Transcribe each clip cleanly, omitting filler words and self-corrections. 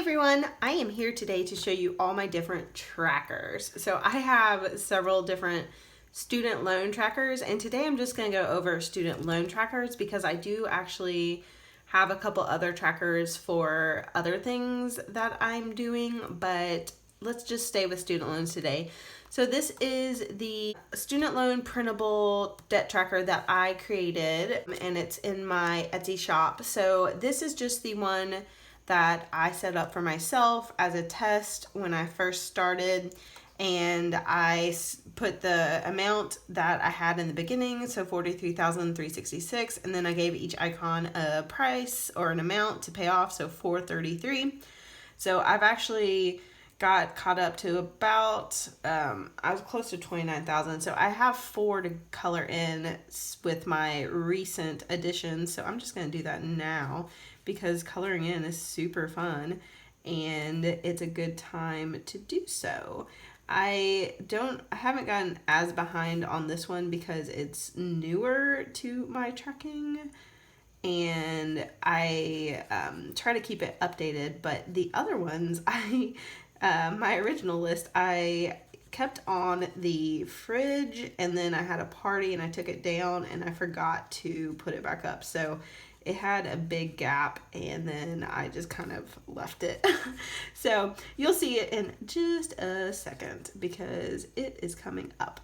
Everyone, I am here today to show you all my different trackers. So I have several different student loan trackers, and today I'm just going to go over student loan trackers because I do actually have a couple other trackers for other things that I'm doing, but let's just stay with student loans today. So this is the student loan printable debt tracker that I created, and it's in my Etsy shop. So this is just the one that I set up for myself as a test when I first started, and I put the amount that I had in the beginning, so $43,366, and then I gave each icon a price or an amount to pay off, so $433. So I've actually got caught up to about I was close to 29,000, so I have 4 to color in with my recent additions. So I'm just going to do that now because coloring in is super fun and it's a good time to do so. I haven't gotten as behind on this one because it's newer to my tracking, and I try to keep it updated. But the other ones, my original list, I kept on the fridge, and then I had a party and I took it down and I forgot to put it back up. So it had a big gap, and then I just kind of left it. So you'll see it in just a second because it is coming up.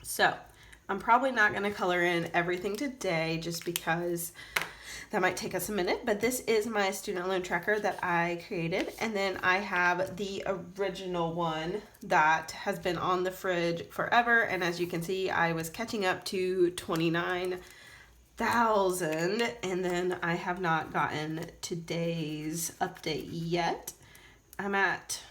So I'm probably not going to color in everything today just because that might take us a minute, but this is my student loan tracker that I created. And then I have the original one that has been on the fridge forever. And as you can see, I was catching up to 29,000, and then I have not gotten today's update yet. I'm at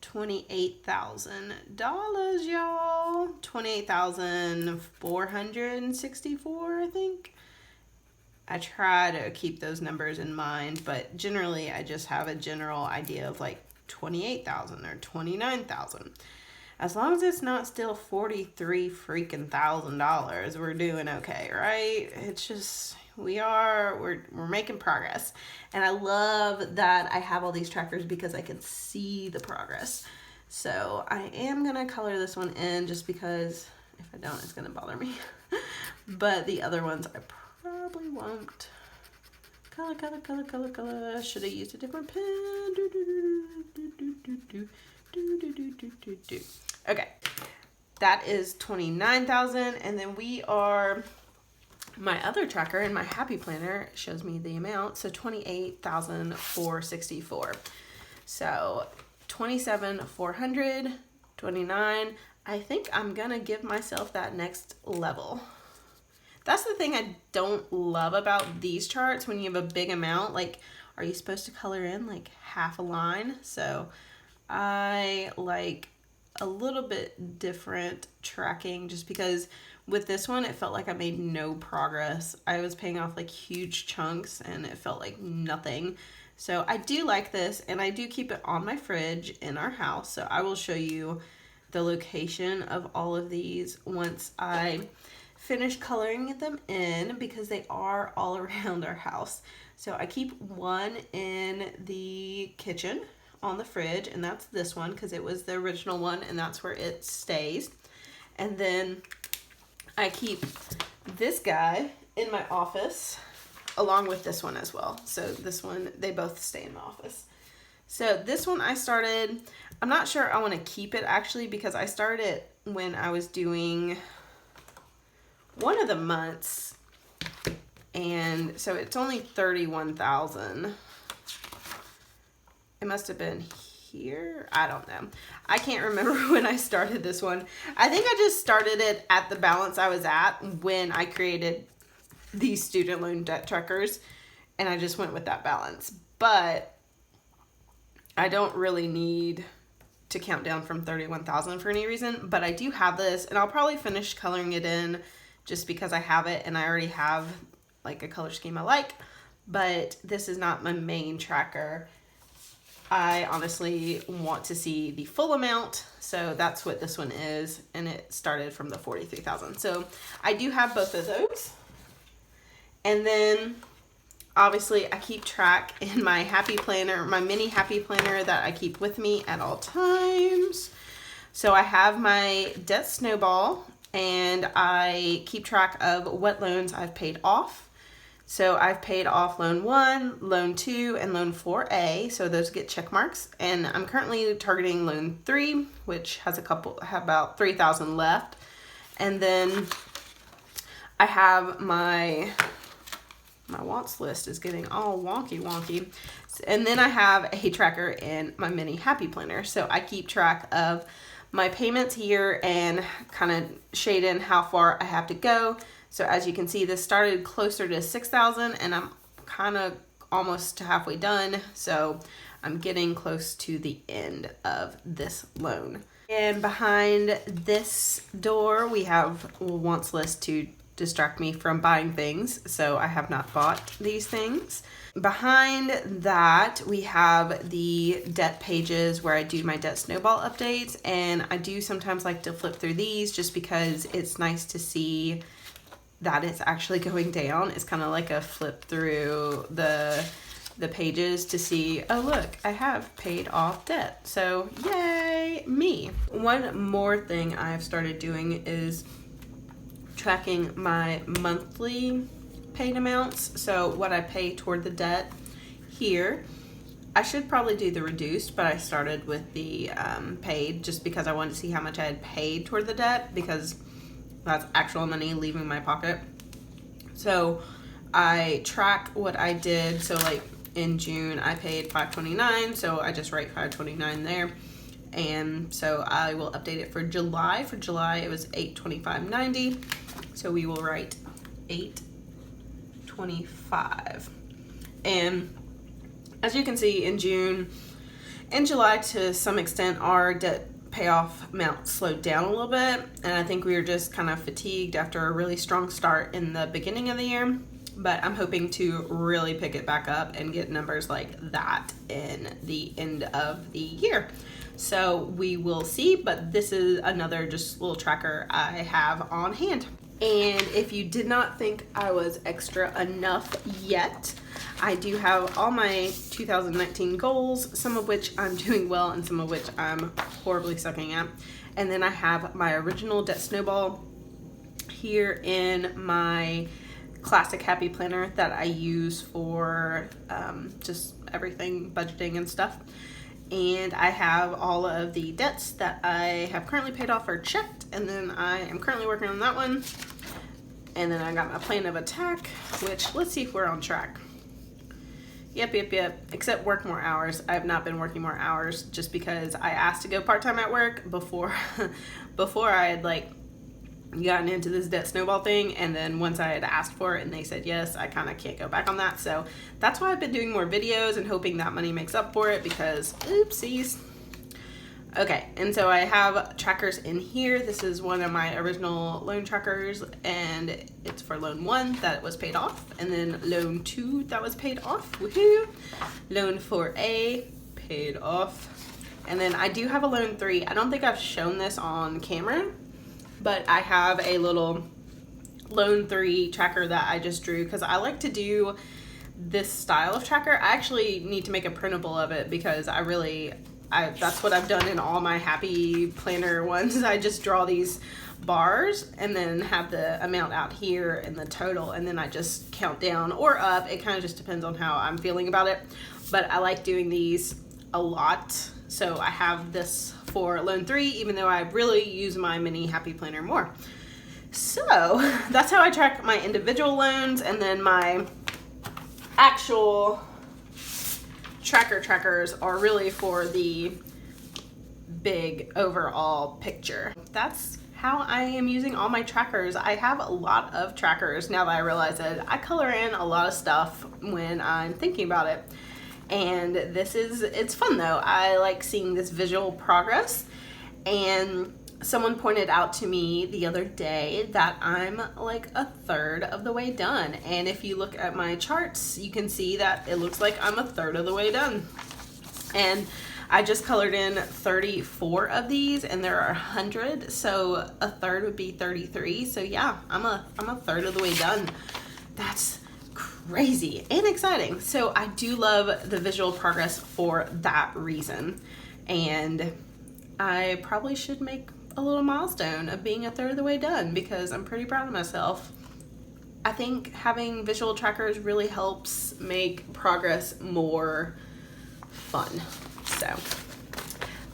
$28,000, y'all. 28,464, I think. I try to keep those numbers in mind, but generally I just have a general idea of like 28,000 or 29,000. As long as it's not still $43,000, we're doing okay, right? It's just, we're making progress. And I love that I have all these trackers because I can see the progress. So I am gonna color this one in just because if I don't, it's gonna bother me. But the other ones I probably won't. Color. Should have used a different pen. Okay, that is 29,000, and then my other tracker in my happy planner shows me the amount, so 28,464. So 27,400, 29. I think I'm gonna give myself that next level. That's the thing I don't love about these charts. When you have a big amount, like, are you supposed to color in like half a line? So I like a little bit different tracking just because with this one, it felt like I made no progress. I was paying off like huge chunks and it felt like nothing. So I do like this, and I do keep it on my fridge in our house. So I will show you the location of all of these once I finish coloring them in because they are all around our house. So I keep one in the kitchen on the fridge, and that's this one because it was the original one and that's where it stays. And then I keep this guy in my office along with this one as well. So this one, they both stay in my office. So this one I started, I'm not sure I want to keep it actually because I started it when I was doing one of the months, and so it's only 31,000. It must have been here. I don't know. I can't remember when I started this one. I think I just started it at the balance I was at when I created these student loan debt trackers, and I just went with that balance. But I don't really need to count down from 31,000 for any reason, but I do have this, and I'll probably finish coloring it in just because I have it and I already have like a color scheme I like, but this is not my main tracker. I honestly want to see the full amount, so that's what this one is, and it started from the 43,000. So I do have both of those, and then obviously I keep track in my happy planner, my mini happy planner that I keep with me at all times. So I have my debt snowball, and I keep track of what loans I've paid off. So I've paid off loan 1, loan 2, and loan 4A. So those get check marks. And I'm currently targeting loan 3, which has about $3,000 left. And then I have my wants list is getting all wonky. And then I have a tracker in my mini happy planner. So I keep track of my payments here and kind of shade in how far I have to go. So as you can see, this started closer to 6,000 and I'm kind of almost halfway done. So I'm getting close to the end of this loan. And behind this door, we have a wants list to distract me from buying things. So I have not bought these things. Behind that, we have the debt pages where I do my debt snowball updates. And I do sometimes like to flip through these just because it's nice to see that it's actually going down. It's kind of like a flip through the pages to see, oh look, I have paid off debt. So yay, me. One more thing I've started doing is tracking my monthly paid amounts. So what I pay toward the debt here. I should probably do the reduced, but I started with the paid just because I wanted to see how much I had paid toward the debt, because that's actual money leaving my pocket. So I track what I did. So like in June I paid $529, so I just write $529 there. And so I will update it for July. For July it was $825.90, so we will write $825. And as you can see, in June and July, to some extent, our debt payoff amount slowed down a little bit, and I think we were just kind of fatigued after a really strong start in the beginning of the year. But I'm hoping to really pick it back up and get numbers like that in the end of the year. So we will see, but this is another just little tracker I have on hand. And if you did not think I was extra enough yet, I do have all my 2019 goals, some of which I'm doing well and some of which I'm horribly sucking at. And then I have my original debt snowball here in my classic happy planner that I use for just everything, budgeting and stuff. And I have all of the debts that I have currently paid off or checked, and then I am currently working on that one. And then I got my plan of attack, which let's see if we're on track. Yep. Except work more hours. I have not been working more hours just because I asked to go part-time at work before I had like gotten into this debt snowball thing, and then once I had asked for it and they said yes, I kind of can't go back on that. So that's why I've been doing more videos and hoping that money makes up for it, because oopsies. Okay, and so I have trackers in here. This is one of my original loan trackers, and it's for loan 1 that was paid off, and then loan 2 that was paid off. Woohoo! Loan 4A paid off. And then I do have a loan 3. I don't think I've shown this on camera, but I have a little loan 3 tracker that I just drew because I like to do this style of tracker. I actually need to make a printable of it because that's what I've done in all my happy planner ones. I just draw these bars and then have the amount out here and the total, and then I just count down or up. It kind of just depends on how I'm feeling about it, but I like doing these a lot. So I have this for loan 3, even though I really use my mini happy planner more. So that's how I track my individual loans, and then my actual trackers are really for the big overall picture. That's how I am using all my trackers. I have a lot of trackers now that I realize that I color in a lot of stuff when I'm thinking about it. And it's fun though. I like seeing this visual progress. And someone pointed out to me the other day that I'm like a third of the way done. And if you look at my charts, you can see that it looks like I'm a third of the way done. And I just colored in 34 of these, and there are 100, so a third would be 33. So yeah, I'm a third of the way done. That's crazy and exciting. So I do love the visual progress for that reason. And I probably should make a little milestone of being a third of the way done because I'm pretty proud of myself. I think having visual trackers really helps make progress more fun. So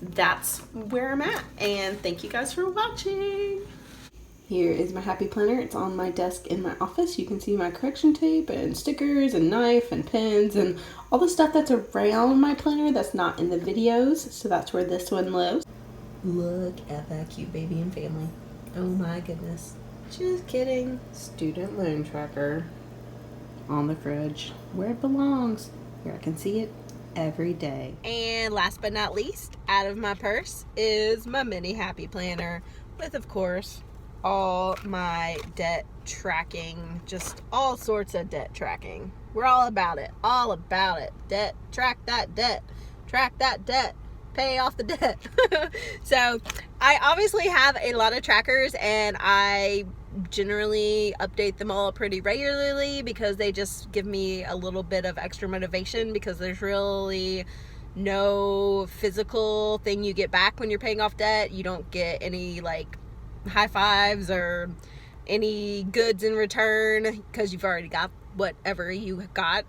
that's where I'm at, and thank you guys for watching. Here is my happy planner. It's on my desk in my office. You can see my correction tape and stickers and knife and pens and all the stuff that's around my planner that's not in the videos. So that's where this one lives. Look at that cute baby and family. Oh my goodness. Just kidding. Student loan tracker on the fridge where it belongs, where I can see it every day. And last but not least, out of my purse is my mini happy planner with, of course, all my debt tracking, just all sorts of debt tracking. We're all about it. Debt, track that debt, pay off the debt. So I obviously have a lot of trackers, and I generally update them all pretty regularly because they just give me a little bit of extra motivation, because there's really no physical thing you get back when you're paying off debt. You don't get any like high fives or any goods in return because you've already got whatever you got.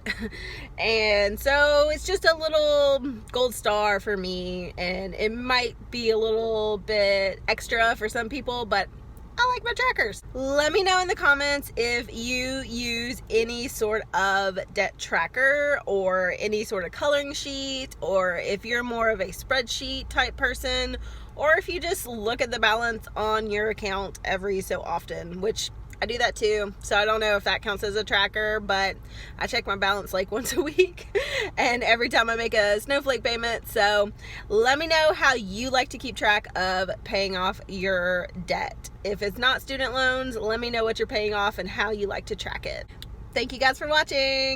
And so it's just a little gold star for me, and it might be a little bit extra for some people, but I like my trackers. Let me know in the comments if you use any sort of debt tracker or any sort of coloring sheet, or if you're more of a spreadsheet type person, or if you just look at the balance on your account every so often, which I do that too. So I don't know if that counts as a tracker, but I check my balance like once a week and every time I make a snowflake payment. So let me know how you like to keep track of paying off your debt. If it's not student loans, let me know what you're paying off and how you like to track it. Thank you guys for watching.